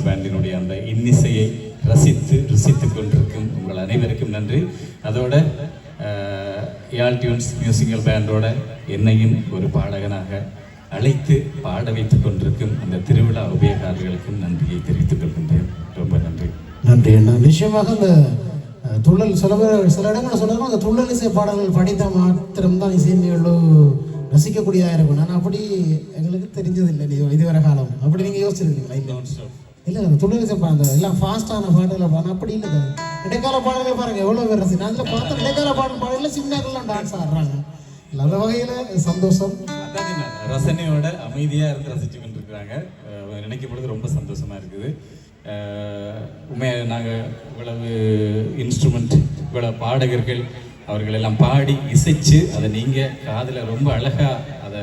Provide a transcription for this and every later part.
பேண்டினுடைய அந்த இன்னிசையை ருசித்து கொண்டிருக்கும் உங்கள் அனைவருக்கும் நன்றி. அதோட யாழ் டியூன்ஸ் மியூசிக்கல் பேண்டோட என்னையும் ஒரு பாடகனாக அழைத்து பாட வைத்துக் கொண்டிருக்கும் அந்த திருவிழா உபயகாரர்களுக்கும் நன்றியை தெரிவித்துக் கொள்கின்றேன். ரொம்ப நன்றி. நன்றி அண்ணா. நிச்சயமாக அந்த துள்ளல் சில இடங்களில் சொல்லணும், அந்த துள்ளல் இசை பாடல்கள் படித்த மாத்திரம்தான் இசைமையோடு ரசிக்கக்கூடியதாக இருக்கும். நான் அப்படி எங்களுக்கு தெரிஞ்சதில்லை இதுவரை காலம். அப்படி நீங்கள் யோசிச்சிருக்கீங்களா? இல்லை அந்த துள்ளல் இசை அந்த எல்லாம் ஃபாஸ்டான பாடல்களை பாருங்க, அப்படி இல்லை. இடைக்கால பாடல்களை பாருங்க எவ்வளோ பேர் ரசி. நான் அதில் பார்த்த இடைக்கால பாடல்கள் சின்னங்கள்லாம் டான்ஸ் ஆடுறாங்க. அந்த வகையில் சந்தோஷம். ரசனையோட அமைதியாக இருந்து ரசித்து கொண்டிருக்கிறாங்க. நினைக்கும் பொழுது ரொம்ப சந்தோஷமாக இருக்குது. உண்மையாக நாங்கள் இவ்வளவு இன்ஸ்ட்ருமெண்ட், இவ்வளவு பாடகர்கள் அவர்களெல்லாம் பாடி இசைச்சு அதை நீங்கள் காதில் ரொம்ப அழகாக அதை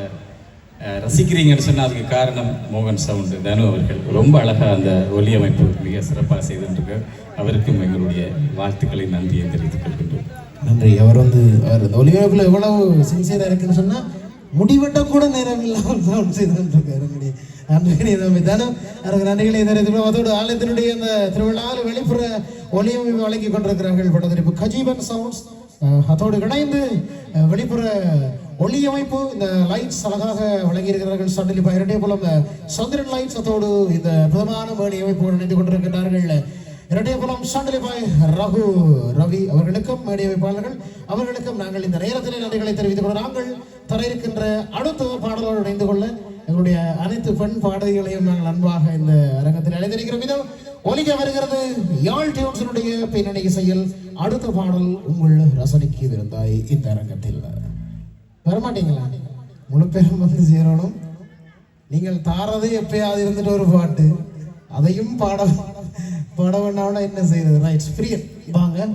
ரசிக்கிறீங்கன்னு சொன்னால் அதுக்கு காரணம் மோகன் சவுண்டு தனு அவர்கள் ரொம்ப அழகாக அந்த ஒலி அமைப்பு மிக சிறப்பாக செய்துட்டு அவருக்கும் எங்களுடைய வாழ்த்துக்களை நன்றியை தெரிவித்துக் கொள்கின்றோம். நன்றி. அவர் அந்த ஒலி அமைப்பில் எவ்வளவு சின்சியராக இருக்குன்னு சொன்னால் முடிவெட்ட கூட நேரம் இல்லாமல் சவுண்ட் செய்து கொண்டிருக்காரு. நன்றிகளை தெரிவித்துள்ளோம். அதோடு ஆலயத்தினுடைய அந்த திருவிழாவில் வெளிப்புற ஒலியமைப்பு வழங்கிக் கொண்டிருக்கிறார்கள் படத்திருப்பு கஜீபன் சவுண்ட்ஸ். அதோடு இணைந்து வெளிப்புற ஒளியமைப்பு இந்த லைட்ஸ் அழகாக வழங்கியிருக்கிறார்கள். சண்டில் இரட்டே போலம் சந்திரன் லைட்ஸ். அதோடு இந்த பிரதமான மேடி அமைப்போடு இணைந்து கொண்டிருக்கிறார்கள் இரட்டையபுலம் சண்டிலிபாய் ரவி அவர்களுக்கும் மேடை அமைப்பாளர்கள் அவர்களுக்கும் நாங்கள் இந்த நேரத்திலே நன்றிகளை தெரிவித்துக் கொள்ள நாங்கள் தர இருக்கின்ற அடுத்த பாடலோடு இணைந்து கொள்ள எங்களுடைய அனைத்து பெண் பாடகிகளையும் நாங்கள் அன்பாக இந்த அரங்கத்தில் அழைத்திருக்கிற விதம் ஒலிக்க வருகிறது யாழ் டியூன்ஸினுடைய பின்னணி இசையில் அடுத்த பாடல் உங்கள் ரசனைக்கு இருந்தாய். இந்த அரங்கத்தில் வரமாட்டீங்களா? முழு பேரும் வந்து சேரணும். நீங்கள் தாரதே எப்பயாவது இருந்துட்டு ஒரு பாட்டு அதையும் பாட வேண்டாம்னா என்ன செய்யறது? ரைட், பிரியன் வாங்க.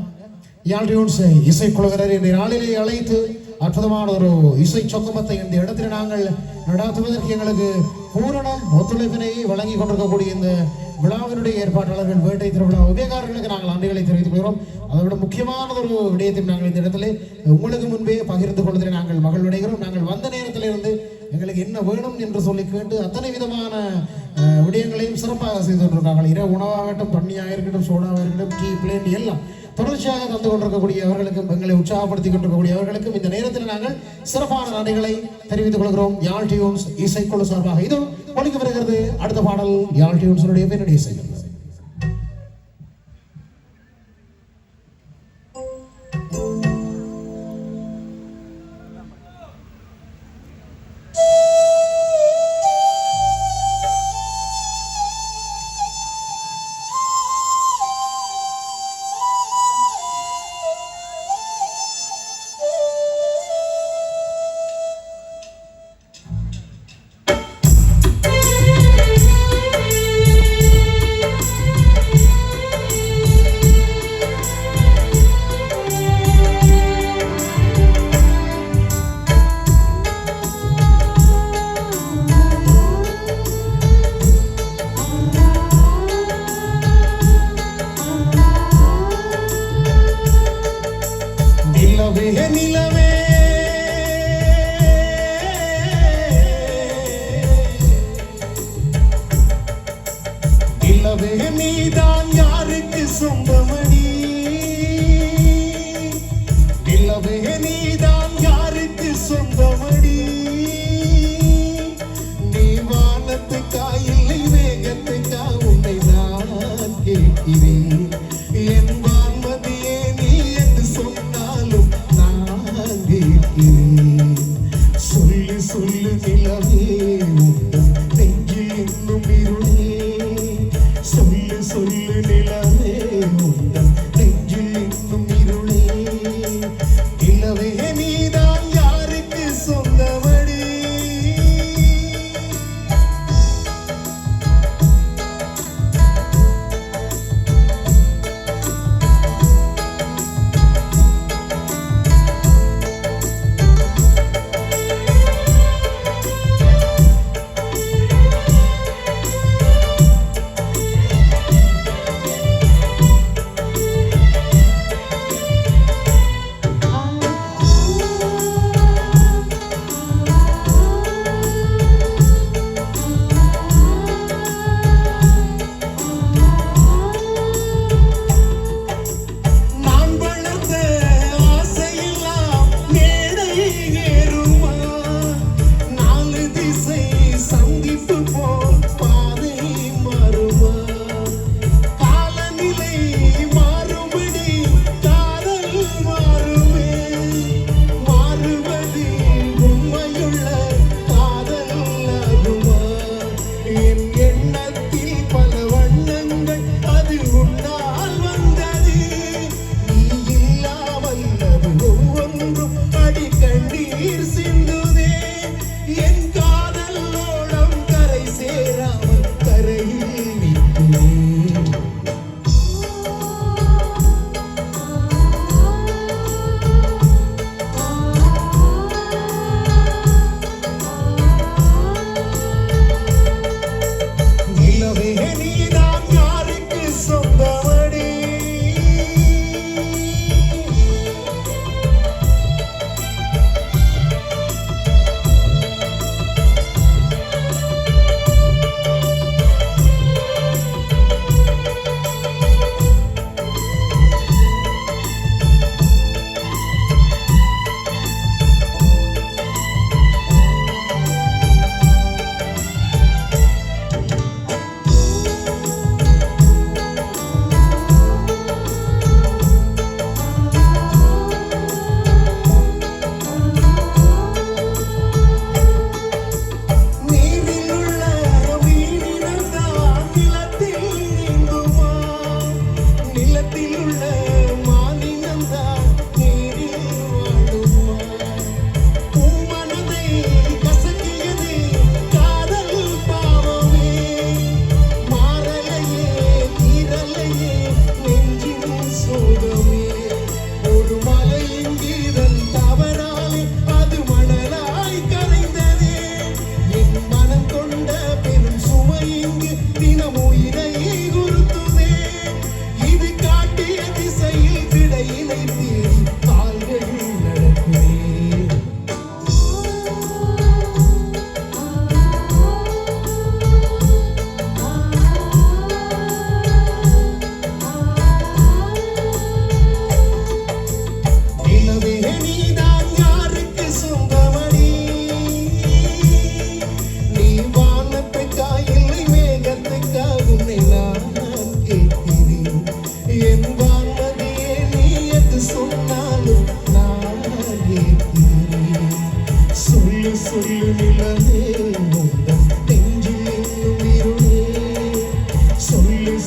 யாழ் டியூன்ஸ் இசைக்குழுவினர் இந்த நாளிலே அழைத்து அற்புதமான ஒரு இசை சொக்கமத்தை இந்த இடத்தில் நாங்கள் நடாத்துவதற்கு எங்களுக்கு பூரண ஒத்துழைப்பினை வழங்கி கொண்டிருக்கக்கூடிய இந்த விழாவினுடைய ஏற்பாட்டாளர்கள் வேட்டை திருவிழா உபயகாரர்களுக்கு நாங்கள் நன்றிகளை தெரிவித்துக் கொள்கிறோம். அதை விட முக்கியமான ஒரு விடயத்தை நாங்கள் இந்த இடத்துல உங்களுக்கு முன்பே பகிர்ந்து கொள்வதில் நாங்கள் மகிழ்வடைகிறோம். நாங்கள் வந்த நேரத்தில் இருந்து எங்களுக்கு என்ன வேணும் என்று சொல்லி கேட்டு அத்தனை விதமான விடயங்களையும் சிறப்பாக செய்து கொண்டிருக்காங்க. இரவு உணவாகட்டும், தண்ணியாக இருக்கட்டும், சோடாவாக இருக்கட்டும், டீ பிளேன் எல்லாம் தொடர்ச்சியாக தந்து கொண்டிருக்கக்கூடிய அவர்களுக்கும் எங்களை உற்சாகப்படுத்திக் கொண்டிருக்கக்கூடிய அவர்களுக்கும் இந்த நேரத்தில் நாங்கள் சிறப்பான நன்றிகளை தெரிவித்துக் கொள்கிறோம். யாழ் டியூன்ஸ் இசைக்குழு சார்பாக இது ஒலிக்க வருகிறது அடுத்த பாடல் யாழ் டியூன்ஸுடைய பின்னணி இசை. நீதான் யாருக்கு சொந்தமடி? நிலவே நீதான் யாருக்கு சொந்தமடி? நீ வானத்துக்கா இல்லை வேகத்துக்கா உன்னை நான் கேட்கிறேன். என் வான்மதியே நீ என்று சொன்னாலும் நான் கேட்கிறேன். சொல்லு சொல்லு நிலவே உந்தன் நெஞ்சில் இன்னும் இருளே. சொல்லு சொல்லு நிலவே உந்தன் நெஞ்சில் இன்னும் இருளே. நிலவே நீதான் யாருக்கு சொந்தமடி?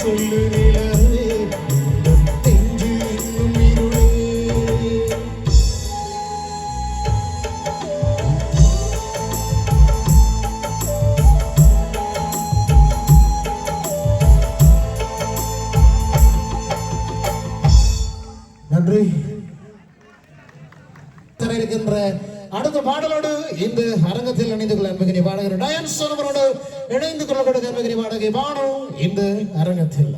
சொல்லு நிலவே நெஞ்சில் இன்னும் இருளே. நன்றி. இருக்கின்ற அடுத்த பாடலோடு இந்த அரங்கத்தில் இணைந்து கொள்ள அன்பகிரி பாடகர் டயன்ஸ் அவரோடு இணைந்து கொள்ளக்கூடிய அன்பகிரி பாடகை பானு இந்த அரங்கத்தில்.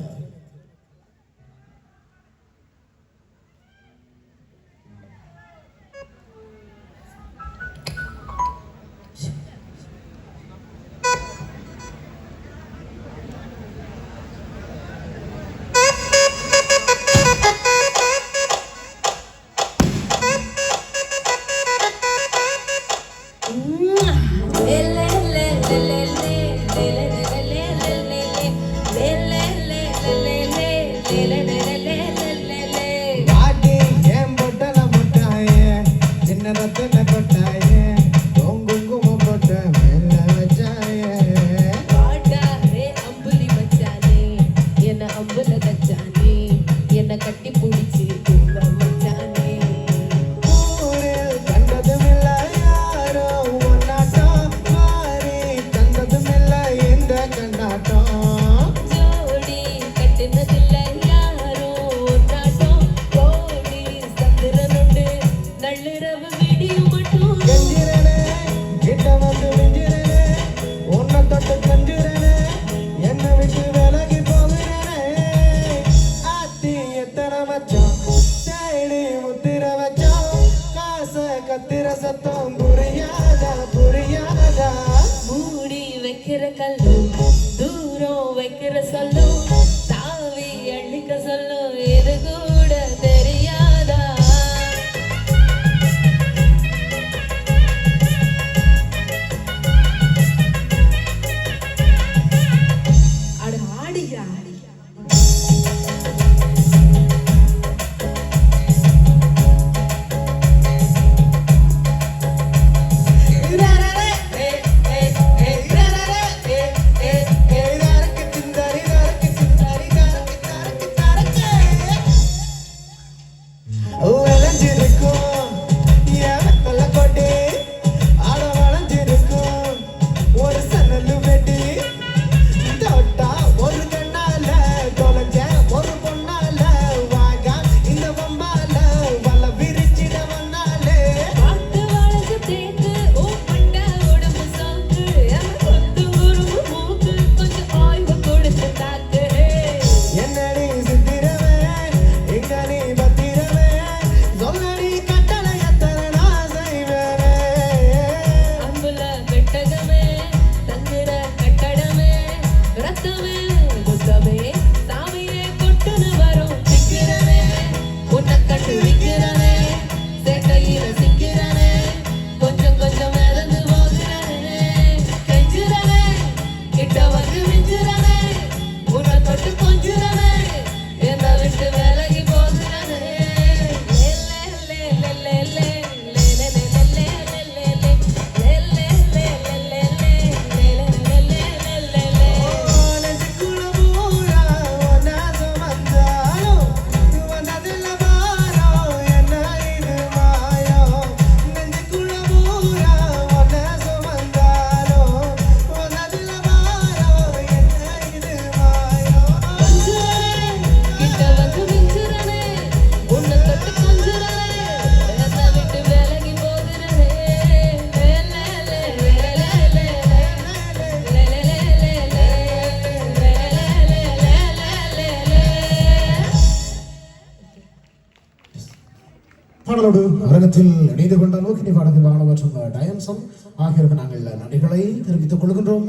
பாடலோடு அரங்கத்தில் இணைந்து கொண்ட நோக்கினி பாடகர் பானு மற்றும் டயன்சன் ஆகியோருக்கு நாங்கள் நன்றிகளை தெரிவித்துக் கொள்கின்றோம்.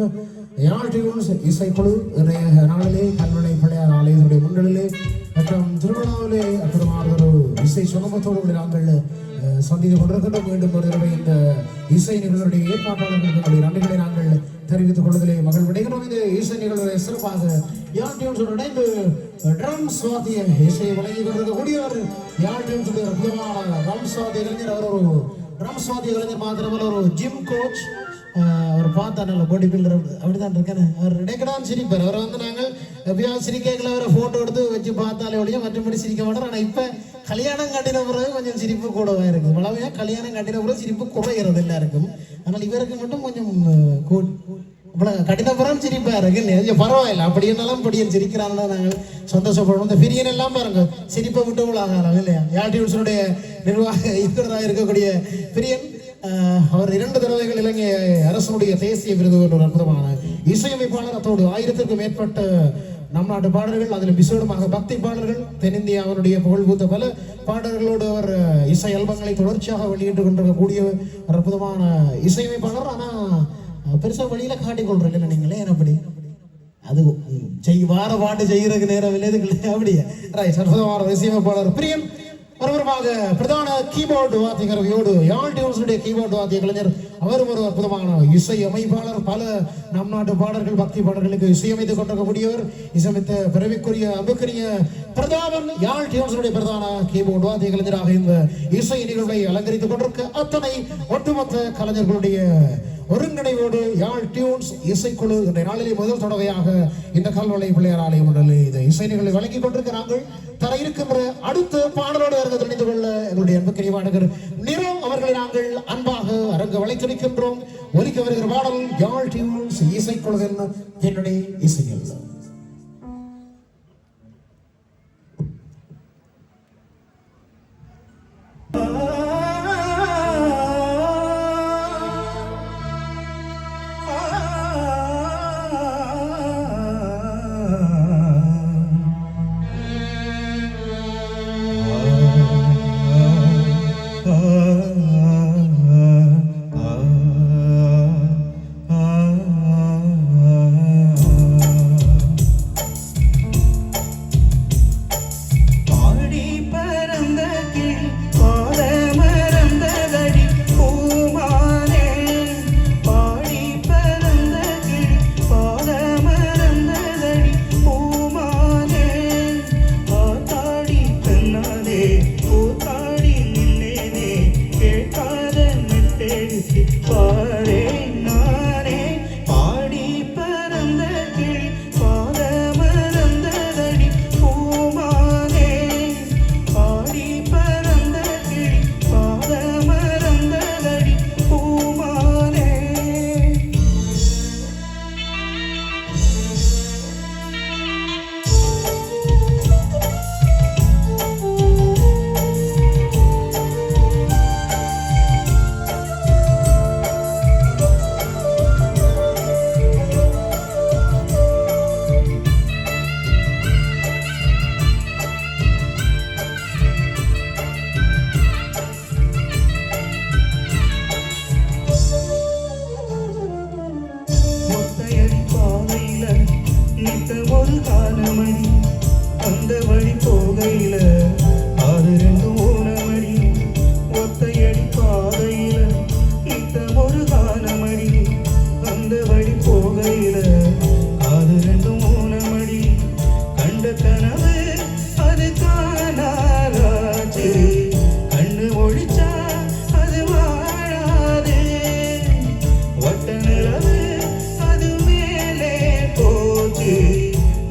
யாழ் டியூன்ஸ் இசைக்குழு இன்றைய நாளிலே கல்வளை பிள்ளையார் ஆலயத்தினுடைய முன்னிலையிலே மற்றும் திருவிழாவிலே அற்புதமான ஒரு இசை சுகமத்தோடு நாங்கள் சந்தித்துக் கொண்டிருக்கின்றோம். மீண்டும் ஒரு தடவை இந்த இசை நிகழ்வுடைய ஏற்பாட்டாளர்களுக்கு நன்றிகளை நாங்கள் தெரிவித்துக் கொள்வதிலே மகிழ்வு அடைகிறோம். இந்த இசை நிகழ்வுகளை சிறப்பாக யாழ் டியூன்ஸ் இணைந்து ட்ரம்ஸ் வாத்திய இசையை வழங்கிக் கொண்டிருக்கக்கூடியவர் யாழ் டியூன்ஸ் அற்புதமான ட்ரம்ஸ் வாத்திய கலைஞர். அவர் ஒரு ட்ரம்ஸ் வாத்திய கலைஞர் மாத்திரமல்ல ஒரு ஜிம் கோச், அவர் பார்த்தா நல்ல பாடி பில்டர் அப்படிதான் இருக்காரு. அவர் இடைக்கடான்னு சிரிப்பார். அவரை வந்து நாங்கள் எப்பயாவது சிரிக்கல அவரை ஃபோட்டோ எடுத்து வச்சு பார்த்தாலே ஒழிய மற்றபடி சிரிக்க மாட்டார். ஆனால் இப்போ கல்யாணம் கட்டின பிறகு கொஞ்சம் சிரிப்பு கூடவா இருக்குது. வளமையாக கல்யாணம் கட்டின பிறகு சிரிப்பு குறைகிறது எல்லாருக்கும். ஆனால் இவருக்கு மட்டும் கொஞ்சம் கடினப்புறம் சிரிப்பா இருக்கு. பரவாயில்ல, அப்படி இருந்தாலும் படியன் சிரிக்கிறான்னு நாங்கள் சந்தோஷப்படணும். இந்த பிரியன் எல்லாம் பாருங்க சிரிப்பை விட்டு ஆகலாம் இல்லையா. யாழ்டியூன்ஸுடைய நிர்வாக இயக்குநராக இருக்கக்கூடிய பிரியன் அவர் 2 தடவைகள் இலங்கை அரசனுடைய தேசிய விருது கொண்ட ஒரு அற்புதமான இசையமைப்பாளர். அதோடு 1000க்கும் மேற்பட்ட நம் நாட்டு பாடல்கள், அதில் விசேடமாக பக்தி பாடல்கள், தென்னிந்தியாவினுடைய புகழ்பூத்த பல பாடல்களோடு அவர் இசை ஆல்பங்களை தொடர்ச்சியாக வெளியிட்டு கொண்டிருக்கக்கூடிய ஒரு அற்புதமான இசையமைப்பாளர். ஆனால் பெருசாக வழியில் காட்டிக்கொள்றேன் இல்லை நீங்களே அப்படி அது வார பாட்டு செய்கிறதுக்கு நேரம் இல்லை அப்படியே ரைட். அற்புதமான இசையமைப்பாளர் பிரியன் பரபரமாக பிரதான கீபோர்டு வாத்தியங்களோடு யாழ்டியூன்ஸுடைய கீபோர்டு வாத்திய கலைஞர் அவரும் ஒரு அற்புதமான இசை அமைப்பாளர். பல நம் நாட்டு பாடல்கள் பக்தி பாடல்களுக்கு இசையமைத்துக் கொண்டிருக்கக்கூடியவர். இசையமைத்த பிறவிக்குரிய அன்புக்குரிய பிரதாபன் யாழ்டியூன்ஸுடைய பிரதான கீபோர்டு வாத்திய கலைஞராக இந்த இசை நிகழ்வை அலங்கரித்துக் கொண்டிருக்க அத்தனை ஒட்டுமொத்த கலைஞர்களுடைய ஒருங்கிணைவோடு யாழ்டியூன்ஸ் இசைக்குழு இன்றைய நாளிலே முதல் தடவையாக இந்த கல்வளை பிள்ளையார் ஆலயம் இந்த இசை நிகழ்வை வழங்கிக் கொண்டிருக்கிறார்கள். தர இருக்கின்ற அடுத்த பாடலோடு அரங்க துணிந்து கொள்ள எங்களுடைய அன்புக்கு நிவாடகர் நிரோ அவர்களை நாங்கள் அன்பாக அரங்க வளைத்திருக்கின்றோம். ஒலிக்க வருகிற பாடல் யாழ்டியூன்ஸ் இசைக்குழுவின் என்னுடைய இசைகள்.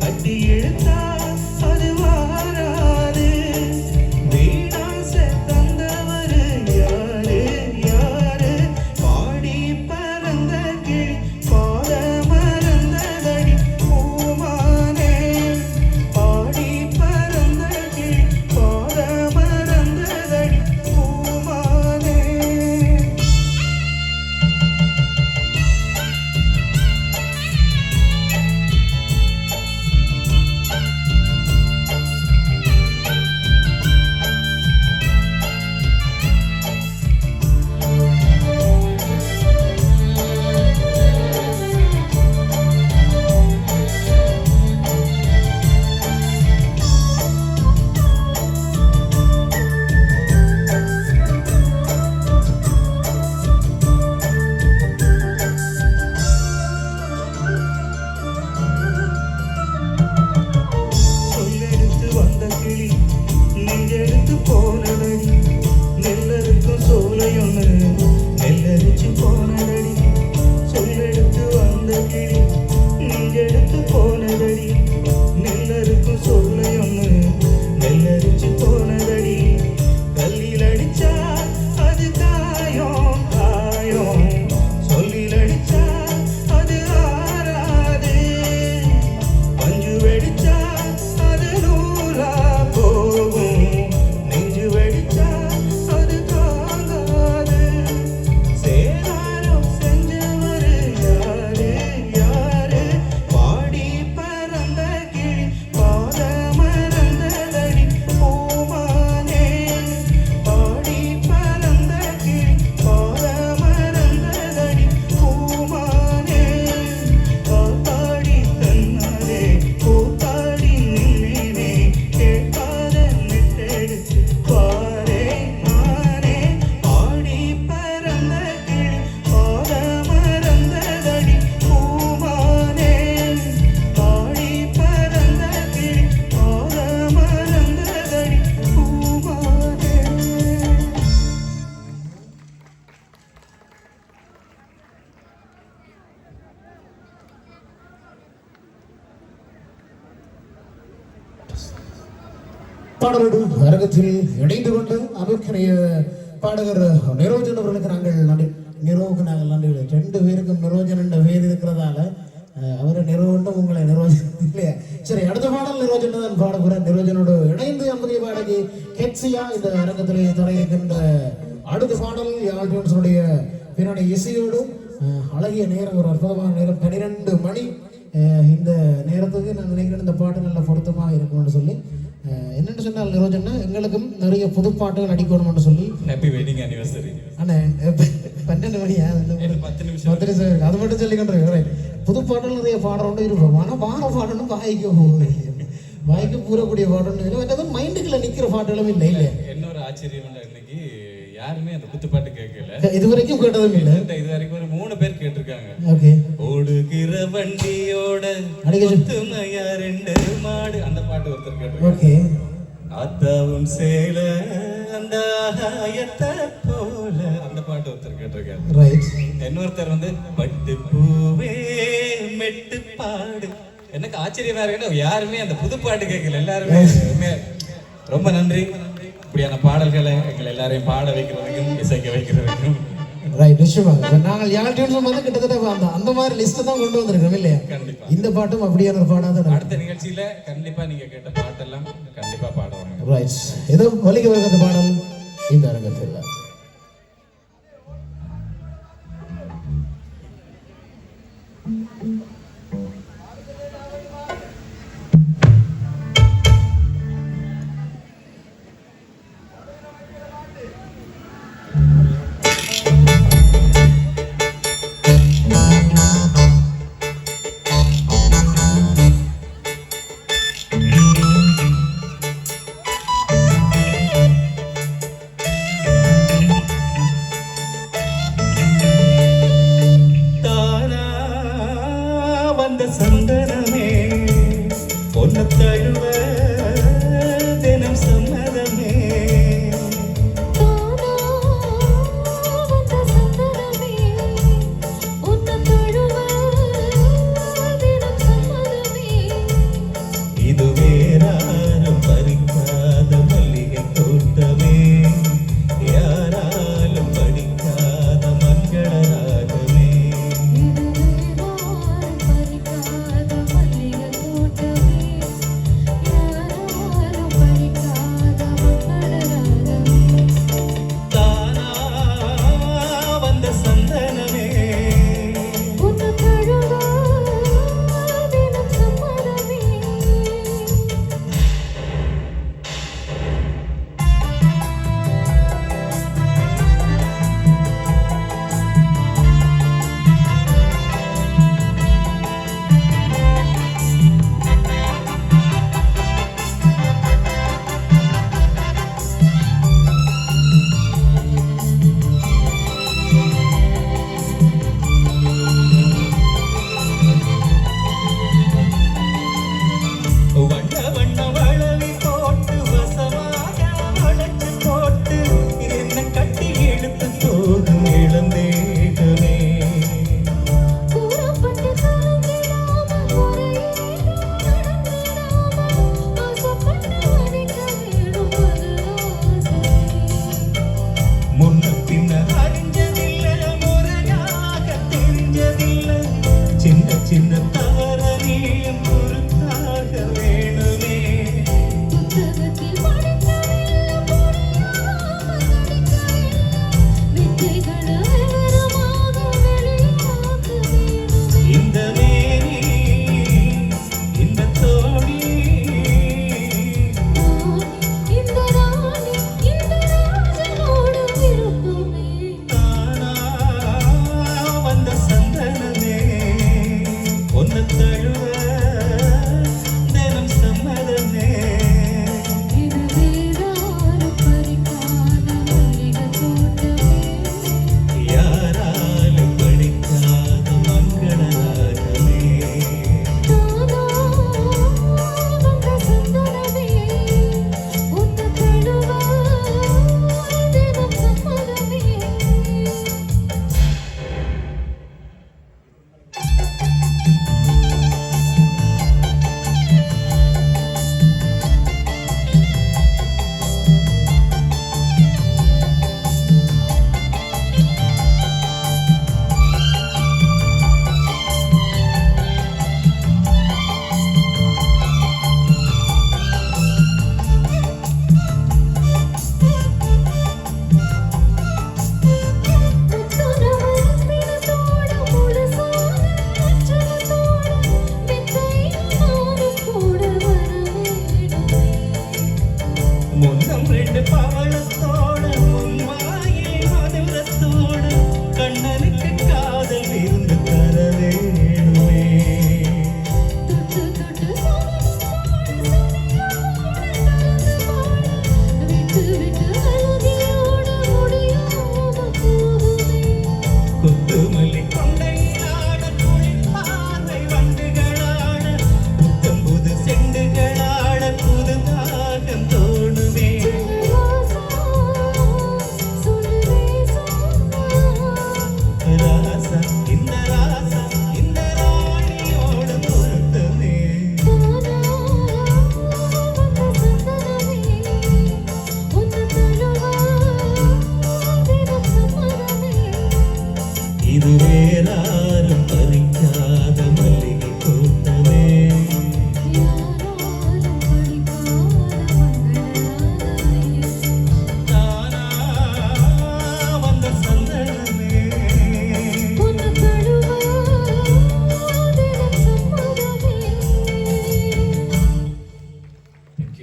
கட்டி இழுத்தா அது வாராது. பாடலோடு அரங்கத்தில் இணைந்து கொண்டு அதற்குரிய பாடகர் நிரோஜன் அவர்களுக்கு நாங்கள் நன்றி. நிரோவுக்கு நாங்கள் நன்றி. 2 பேருக்கும் நிரோஜன் என்ற பேர் இருக்கிறதால அவரை நிரோண்டும் உங்களை நிரோஜன் இல்லையா? சரி, அடுத்த பாடல் நிரோஜன் தான் பாட போகிறேன். நிரோஜனோடு இணைந்து அன்புடைய பாடகி கெட்சியா இந்த அரங்கத்திலே தர இருக்கின்ற அடுத்த பாடல் யாழ் டியூன்ஸுடைய பின்னணி இசையோடு அழகிய நேரம், ஒரு அற்புதமான நேரம், 12 மணி. இந்த நேரத்துக்கு நான் நினைக்கிறேன் இந்த பாட்டு நல்ல பொருத்தமாக இருக்கும்னு சொல்லி என்னென்னு சொன்னால் நிரோஜன்னா எங்களுக்கும் நிறைய புது பாட்டுகள் அடிக்கணும்னு சொல்லி ஹாப்பி வெட்டிங் அனிவர்சரி. ஆனால் 12 மணியா 10 நிமிஷம் அது மட்டும் சொல்லிக்கிட்டு புது பாடல் நிறைய பாடுறோண்டு இருப்போம். ஆனால் பாட பாடணும் வாய்க்கு பூரக்கூடிய பாடணும் இல்லை, மைண்டுக்குள்ள நிற்கிற பாட்டுகளும் இல்லை. இல்லை, என்ன ஒரு ஆச்சரியம் இன்னைக்கு யாருமே அந்த குத்துப்பாட்டு கேட்கல. இது வரைக்கும் கேட்டதும் இல்லை. இது வரைக்கும் ஒரு 3 பேர் கேட்டிருக்காங்க. ஓகே, ஓடுகிற வண்டியோட அடிக்கமையா 2 மாடு அந்த பாட்டு ஒருத்தர் கேட்டிருக்காங்க. ஓகே, ஆத்தாவும் சேல அந்த ஆயத்தை போல அந்த பாட்டு ஒருத்தர் கேட்டிருக்காரு. ரைட். இன்னொருத்தர் வந்து பட்டு பூவே மெட்டு பாடு. எனக்கு ஆச்சரியமா இருக்கு, யாருமே அந்த புது பாட்டு கேட்கல. எல்லாருமே ரொம்ப நன்றி. இப்படியான பாடல்களை எங்கள் எல்லாரையும் பாட வைக்கிறதுக்கும் இசைக்க வைக்கிறதுக்கும். ரைட், நிச்சயமாக நாங்கள் யாழ் டியூன்ஸ் வந்து கிட்டத்தட்ட அந்த மாதிரி லிஸ்ட் தான் கொண்டு வந்திருக்கோம் இல்லையா? கண்டிப்பா இந்த பாட்டும் அப்படியான ஒரு பாடாதான். அடுத்த நிகழ்ச்சியில கண்டிப்பா நீங்க கேட்ட பாட்டெல்லாம் கண்டிப்பா பாடுவாங்க. ரைட், ஏதோ ஒலிக்க வருகிற பாடல் இந்த அரங்கத்தில். சந்தனமே பொன்ன தழுவ தினம் சம்மதமே இது வேறாரும் பறிக்காத மல்லிகை தோட்டமே, யாராலும் படிக்காத மங்களராகமே. இது வேறாரும் பறிக்காத மல்லிகை தோட்டமே,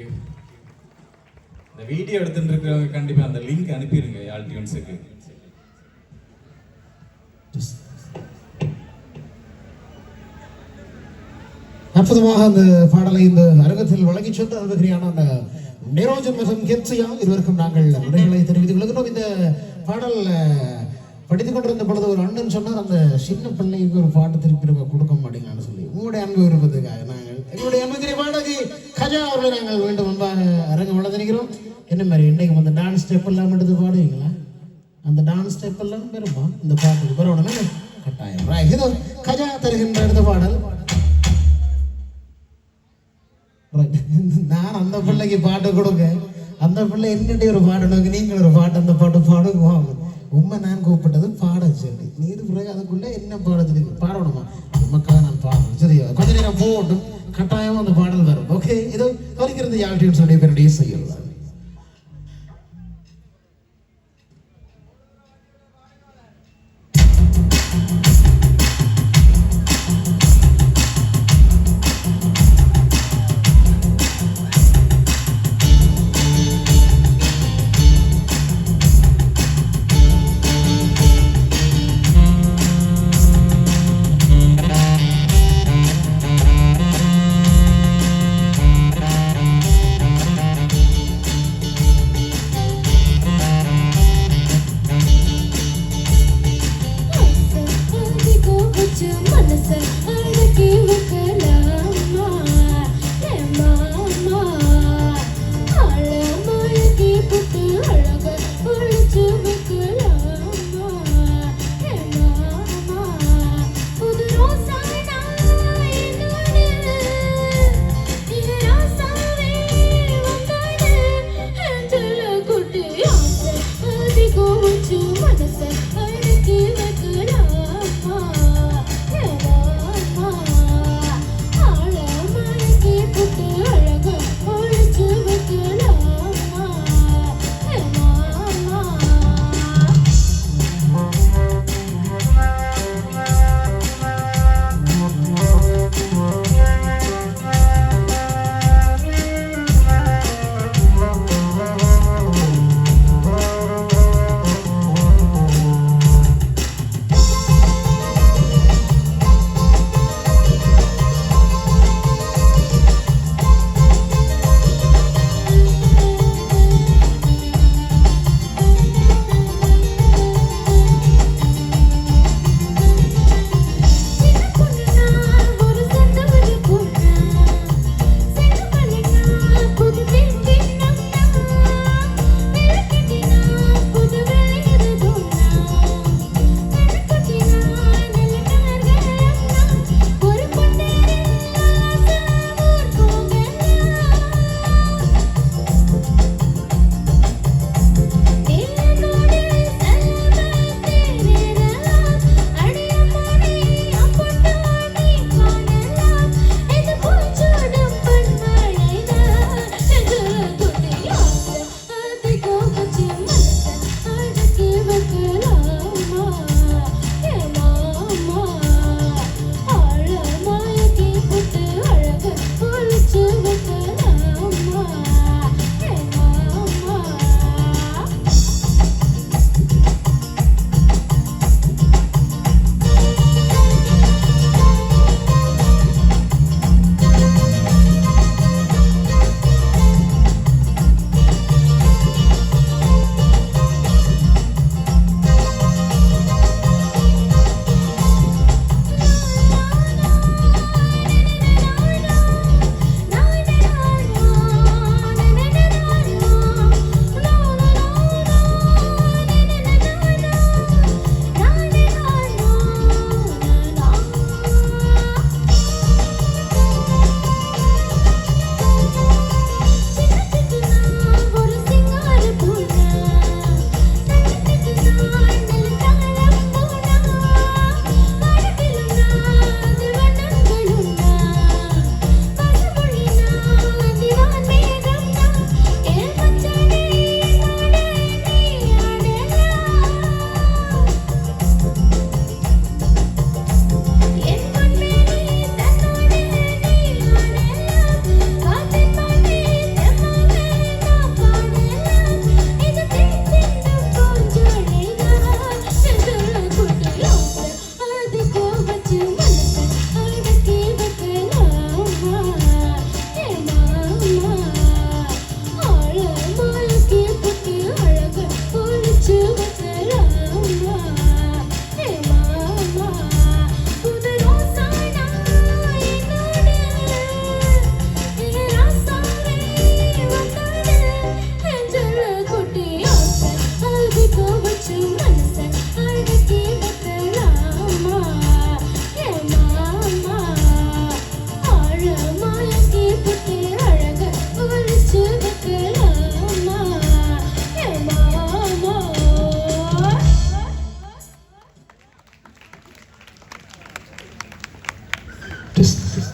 தேங்க்யூ. இந்த வீடியோ எடுத்துட்டு இருக்கிறவங்க கண்டிப்பாக அந்த லிங்க் அனுப்பிடுங்க யாழ் டியூன்ஸுக்கு. அற்புதமாக அந்த பாடலை இந்த அரங்கத்தில் வழங்கி சென்ற அருமையான அந்த நிரோஜன் மற்றும் கெர்சியா இருவருக்கும் நாங்கள் நன்றிகளை தெரிவித்துக் கொள்கிறோம். இந்த பாடல் படித்துக் கொண்டிருந்த பொழுது ஒரு அண்ணன் சொன்னார், அந்த சின்ன பிள்ளைக்கு ஒரு பாட்டு திருப்பி கொடுக்க மாட்டீங்கன்னு சொல்லி. உங்களுடைய அன்பு இருப்பதுக்காக நாங்கள் எங்களுடைய அன்புக்குரிய பாடகி கஜா அவர்களை நாங்கள் மீண்டும் அன்பாக அரங்கம் வளர்த்திருக்கிறோம். என்ன மாதிரி இன்னைக்கு வந்து டான்ஸ் ஸ்டெப் எல்லாம் எடுத்து பாடுவீங்களா? அந்த டான்ஸ் ஸ்டெப் எல்லாம் பெருமா இந்த பாட்டுக்கு பரவாயில்ல கட்டாயம். இதோ கஜா தருகின்ற அடுத்த பாடல். நான் அந்த பிள்ளைக்கு பாட்டு கொடுங்க, அந்த பிள்ளை என்னுடைய ஒரு பாடணுங்க, நீங்கள் ஒரு பாட்டு அந்த பாட்டு பாடுவாங்க. உண்மை நான் கூப்பிட்டது பாட சொல்லி நீர் பிறகு அதுக்குள்ள என்ன பாடத்துக்கு பாடணுமா உமக்காக நான் பாடணும். சரியா, கொஞ்ச நேரம் போட்டும் கட்டாயம் அந்த பாடல் வரும். ஓகே, இதோ வரைக்கிறது யாழ் டியூன்ஸுடைய பேருடைய செய்யலாம்.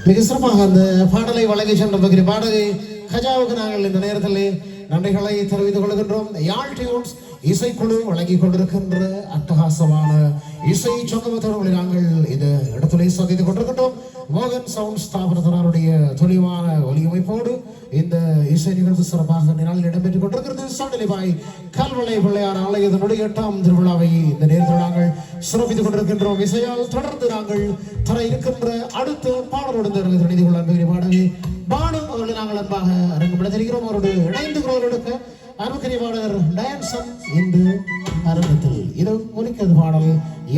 மிக சிறப்பாக அந்த பாடலை வழங்கி சென்ற பகிரி பாடகை கஜாவுக்கு நாங்கள் இந்த நேரத்தில் நன்றிகளை தெரிவித்துக் கொள்கின்றோம். யாழ் டியூன்ஸ் இசைக்குழு வழங்கி கொண்டிருக்கின்ற அட்டகாசமான இசை சொந்தமத்தோடு நாங்கள் இந்த இடத்திலே சந்தித்துக் கொண்டிருக்கின்றோம். மோகன் சவுண்ட் ஸ்தாபனத்தினருடைய தெளிவான ஒலியமைப்போடு இந்த இசை நிகழ்வு சிறப்பாக நாளில் இடம்பெற்றுக் கொண்டிருக்கிறது. சண்டலிபாய் கல்வளை பிள்ளையார் ஆலயத்தினுடைய 8ஆம் திருவிழாவை இந்த நேரத்தில் நாங்கள் சிறப்பித்துக் கொண்டிருக்கின்றோம். இசையால் தொடர்ந்து நாங்கள் தர இருக்கின்ற அடுத்த பாடலோடு நிதி கொள்ள பாடகை பானு அவர்களை நாங்கள் அன்பாக அரங்கப்படுத்திருக்கிறோம். அவரோடு இணைந்து குரலெடுக்க அன்புக்குரிய பாடகர் டயன்சன் இன்று அரங்கத்தில் இது ஒலிக்கிறது பாடல்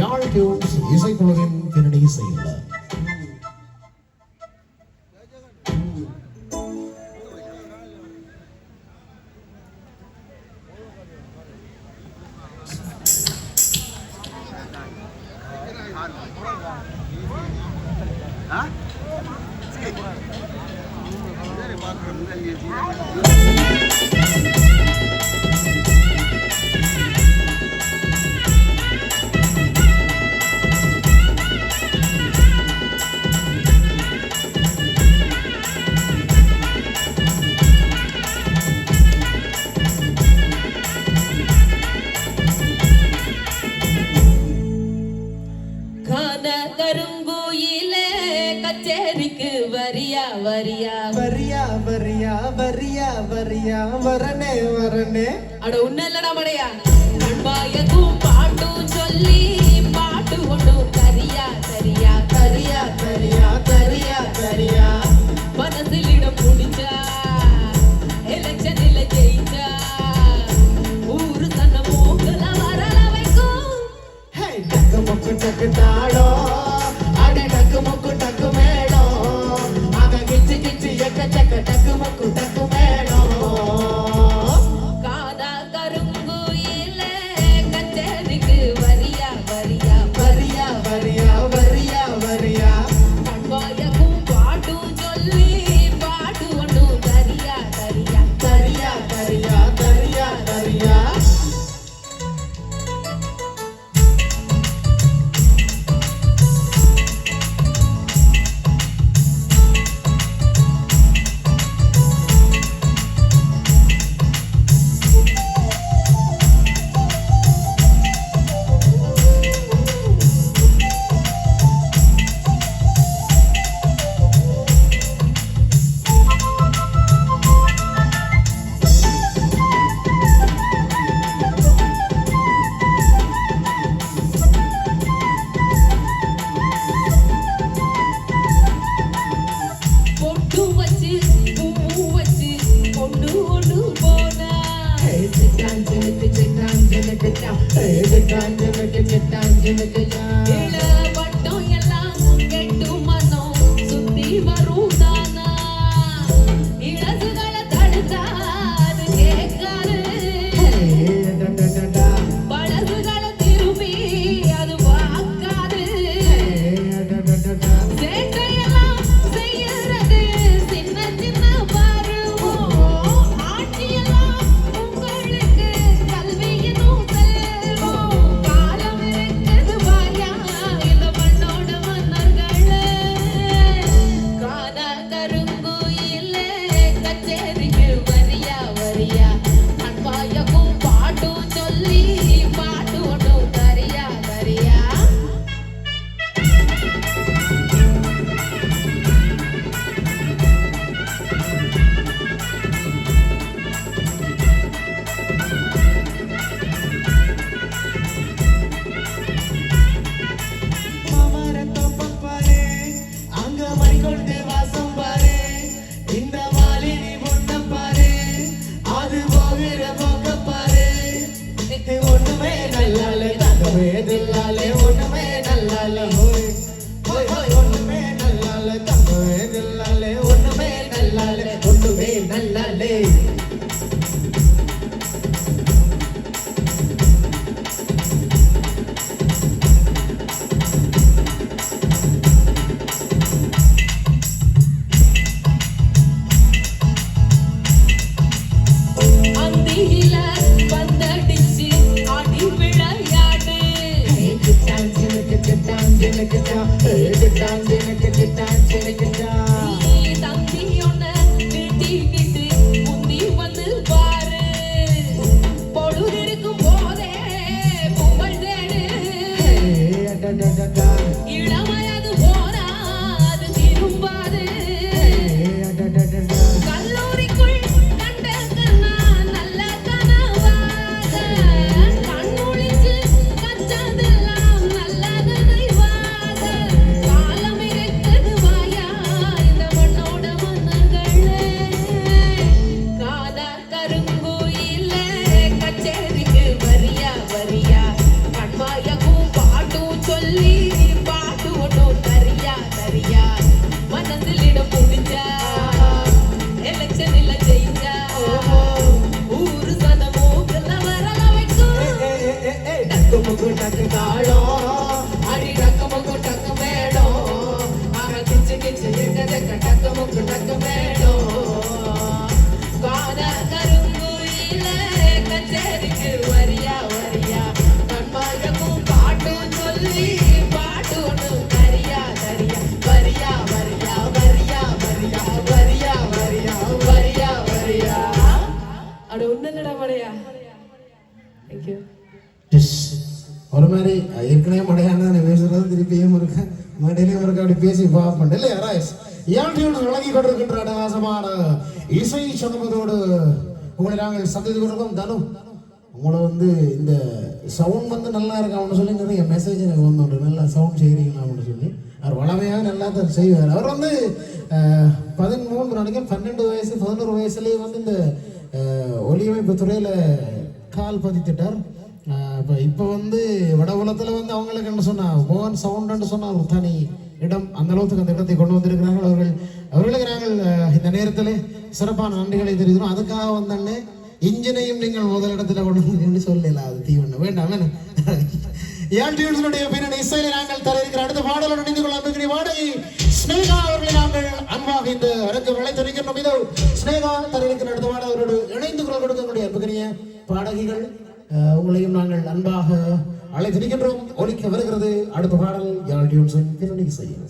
யாழ் டியூன்ஸ் இசைக்குழுவின் பின்னணி இசையில். கருங்கோயிலே கச்சேரிக்கு வரியா வரியா வரியா வரியா வரியா வரியா வரனே வரனே. அட உன்னல்லடா மடையா அன்பாயக்கும் பாட்டும் சொல்லி பாட்டு கொண்டும் தரியா தரியா தரியா தரியா தரியா தரியா மனசில் இடம் முடிஞ்சா எலெக்ஷனில் ஜெயிச்சா ஊரு தன்ன போகல வரல வைக்கும். ஹே டக்கு முக்கு டக்கு தாளோ அடே டக்கு முக்கு டக்கு மேளோ அக கிச்சி கிச்சி எக்க சக்க டக்கு முக்கு டக்கு மேளோ. காதா கருங்கோயிலே கச்சேரிக்கு வரியா கச்சேரிக்கு வரியா வரியா நண்பழகும் பாட்டும் சொல்லி பாட்டு ஒண்ணு தரியா தரியா வரியா வரியா வரியா வரியா வரியா வரியா வரியா வரியா அட ஒண்ணுலடா மடையா தேங்க்யூ ஒரு மாதிரி ஏற்கனவே மடையான பேசுறது திருப்பியும் இருக்க மடையிலையும் இருக்க அப்படி பேசி பார்ப்பேன் இல்லையா ராய்ஸ் யாழ்டியோடு விளங்கி கொண்டிருக்கின்ற அட்டகாசமான இசை சதமத்தோடு உங்களை நாங்கள் சந்தித்து கொண்டிருக்கோம். தனும் உங்களை வந்து இந்த சவுண்ட் வந்து நல்லா இருக்கான்னு சொல்லி நிறைய மெசேஜ் எனக்கு வந்துட்டு நல்லா சவுண்ட் செய்கிறீங்களான்னு சொல்லி அவர் வளமையாக நல்லா தான் செய்வார். அவர் வந்து 13 நினைக்கிறேன் 12 வயசு 11 வயசுலேயே வந்து இந்த ஒலியமைப்பு துறையில் கால் பதித்துட்டார். இப்போ வந்து வடகுலத்தில் வந்து அவங்களுக்கு என்ன சொன்னால் மோகன் சவுண்டுன்னு சொன்னால் ஒரு தனி இடம், அந்த அளவுக்கு அந்த இடத்தை கொண்டு வந்திருக்கிறார்கள். அவர்களுக்கு நாங்கள் இந்த நேரத்தில் சிறப்பான நன்றிகளை தெரிவிக்கிறோம். அதுக்காக வந்தோடனே இன்ஜினையும் நீங்கள் முதலிடத்தில் கொண்டு வந்து சொல்லல, அது தீவன வேண்டாம் வேணும். ஏழ்டியூனுடைய பின்னணி இசையில நாங்கள் தர இருக்கிற அடுத்த பாடலோடு இணைந்து கொள்ள அன்புக்குரிய வாடகை ஸ்னேகா அவர்களை நாங்கள் அன்பாக இந்த அரங்கு விளைத்திருக்கின்றோம். இதோ ஸ்னேகா தர இருக்கிற அடுத்த பாடலோடு இணைந்து குரல் கொடுக்கக்கூடிய அன்புக்குரிய பாடகிகள் உங்களையும் நாங்கள் அன்பாக அழைத்திருக்கின்றோம். ஒலிக்க வருகிறது அடுத்த பாடல் ஏழ்டியூன்ஸின் பின்னணி இசையில்.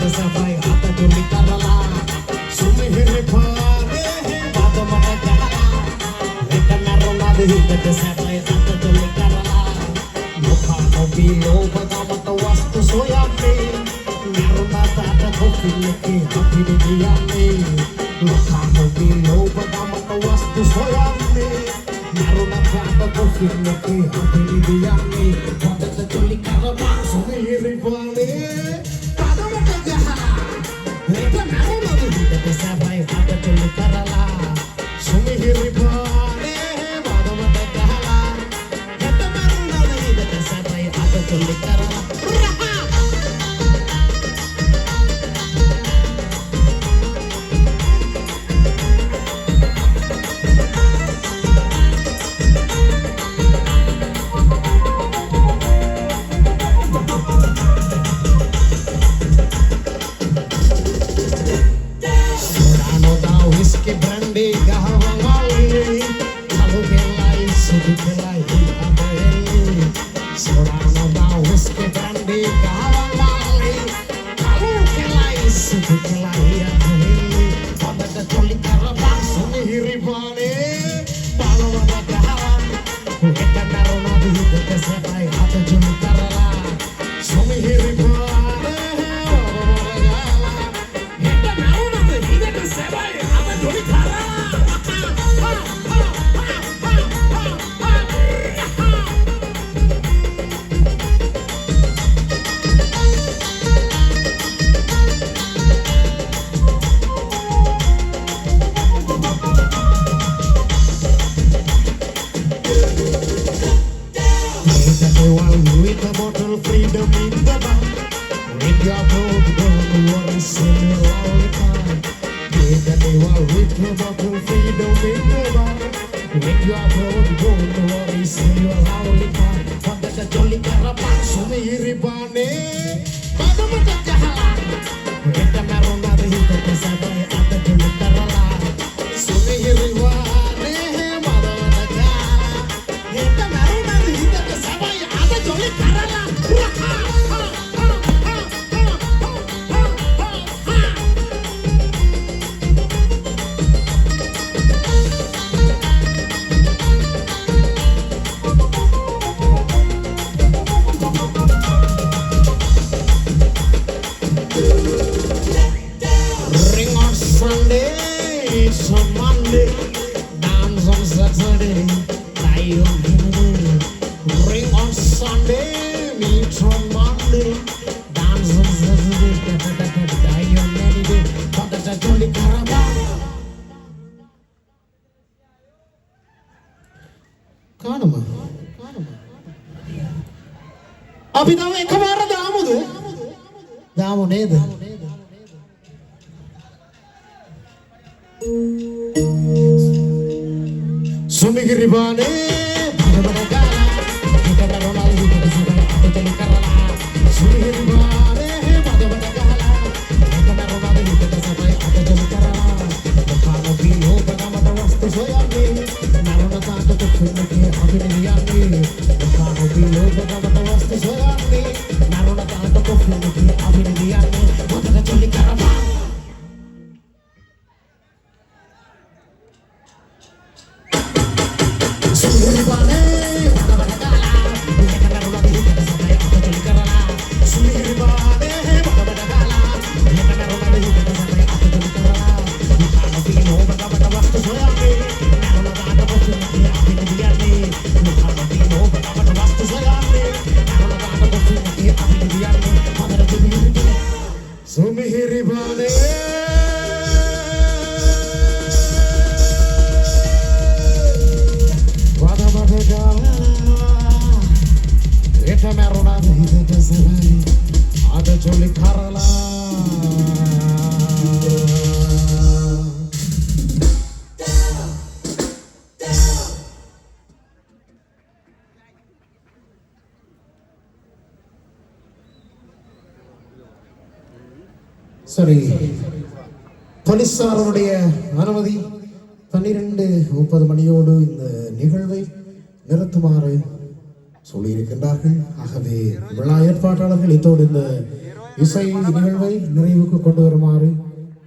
hidete sabai ata joli karala sumihiri phane bad mata kala eta narona de hidete sabai ata joli karala mukha mobi loba mata vastu soyame narona tata khofile ke apni diyame mukha mobi loba mata vastu soyame narona tata khofile ke apni diyame ata joli karala sumihiri phane bad mata kala eta narona de hidete sabai ata joli karala sumihiri phane bad mata kala eta narona de hidete sabai ata joli karala Whiskey brandy gahawangali kalu kelai sudu kelai abeli sorano da whiskey brandy gahawangali kalu kelai sudu kelai abeli pada joli karabang suni hiribane palawada gahawan eta narona hidete sabai ata joli karala suni hiribane eta narona hidete sabai joli karala with a bottle freedom in the bar. With your broke don't worry, sing all the time. With a bottle freedom in the bar. With your broke don't worry, sing all the time. Pada ka joli karabang sumihiri bane, pada mata kahalan. Kita narona de hidete sabai ata joli karala. Sumihiri bane, pada mata kahalan. Kita narona de hidete sabai ata joli karala. Ring on Sunday, it's on Monday, dance on Saturday, die on Monday. Ring on Sunday, meet on Monday, dance on Saturday, die on Monday. Pada joli karabang. Kanama. Abi tama ekabara daamudu. Daamu ned. Sumihiri bane bada gala kita narona hidete sabai ata joli karala sumihiri bane bada gala kita narona hidete sabai ata joli karala kano bilo bada mata vastu soyame narona tata khofile ke apni diyame kano bilo bada mata vastu soyame narona tata khofile ke apni diyame pada joli karabang sumihiri bane bada gala kita narona hidete sabai ata joli karala sumihiri bane bada gala kita narona hidete sabai ata joli karala kano bilo bada vastu soyame narona tata khofile ke apni diyame kano bilo bada vastu soyame narona tata khofile ke apni diyame pada joli sumihiri bane bada gala eta narona hidete sabai ata joli karala சரி, போலீசாருடைய அனுமதி 12:30 மணியோடு இந்த நிகழ்வை நிறுத்துமாறு சொல்லியிருக்கின்றார்கள். ஆகவே விழா ஏற்பாட்டாளர்கள் இதோடு இந்த இசை நிகழ்வை நிறைவுக்கு கொண்டு வருமாறு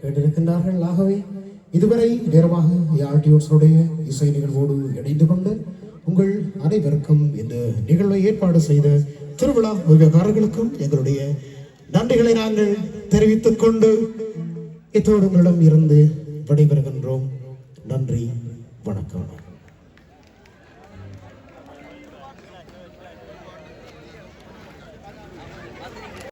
கேட்டிருக்கின்றார்கள். ஆகவே இதுவரை நேரமாக ஆர்டிஓஸுடைய இசை நிகழ்வோடு இணைந்து கொண்டு உங்கள் அனைவருக்கும் இந்த நிகழ்வை ஏற்பாடு செய்த திருவிழா உரிமையாளர்களுக்கும் எங்களுடைய நன்றிகளை நாங்கள் தெரிவித்துக் கொண்டு இத்தோடு உங்களிடம் இருந்து விடைபெறுகின்றோம். நன்றி, வணக்கம்.